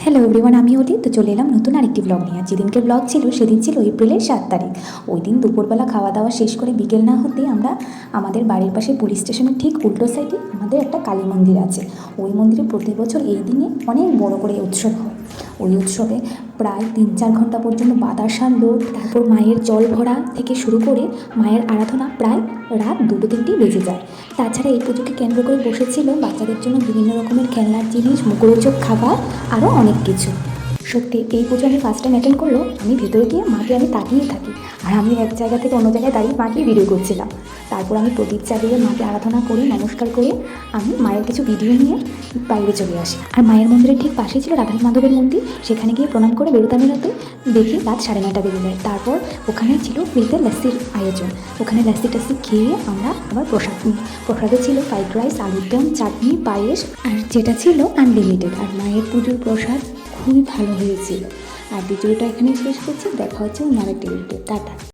Hello everyone, আমি অলি। তো চলে এলাম নতুন আরেকটি ব্লগ নিয়ে। যেদিনকে ব্লগ ছিল সেদিন ছিল এপ্রিলের 7 তারিখ। ওই দিন দুপুরবেলা খাওয়া দাওয়া শেষ করে বিকেল না হতেই আমরা আমাদের বাড়ির পাশে পুলিশ স্টেশনের ঠিক উল্টো সাইডে আমাদের একটা কালী মন্দির আছে। ওই মন্দিরে প্রতি বছর এই দিনে অনেক বড় করে উৎসব হয়। ওই উৎসবে প্রায় 3-4 ঘন্টা পর্যন্ত বাতাসার লোক, তারপর মায়ের জল ভরা থেকে শুরু করে মায়ের আরাধনা প্রায় রাত 2-3 বেজে যায়। তাছাড়া এই পুজোকে কেন্দ্র করে বসেছিল বাচ্চাদের জন্য বিভিন্ন রকমের খেলনার জিনিস, মুখরোচক খাবার, আরও অনেক কিছু। সত্যি এই পুজো আমি ফার্স্ট টাইম অ্যাটেন্ড করলো। আমি ভেতরে গিয়ে মাকে আমি তাকিয়ে থাকি, আর আমি এক জায়গা থেকে অন্য জায়গায় দাঁড়িয়ে মাকে ভিডিও করছিলাম। তারপর আমি প্রদীপ জ্বালিয়ে মাকে আরাধনা করে নমস্কার করে আমি মায়ের কিছু ভিডিও নিয়ে বাইরে চলে আসি। আর মায়ের মন্দিরের ঠিক পাশেই ছিল রাধা মাধবের মন্দির। সেখানে গিয়ে প্রণাম করে বেরোতে বেরোতে দেখি রাত 9:30 বেজে যায়। তারপর ওখানে ছিল ফ্রিতে লস্যির আয়োজন। ওখানে লস্যি টাস্যি খেয়ে আমরা আবার প্রসাদ নিই। প্রসাদে ছিল ফ্রাইড রাইস, আলুর দম, চাটনি, পায়েস, আর যেটা ছিল আনলিমিটেড। আর মায়ের পুজোর প্রসাদ খুবই ভালো হয়েছিল। আর ভিডিওটা এখানে শেষ করছি। দেখা হচ্ছে অন্য আরেকটি ভিডিও। টাটা।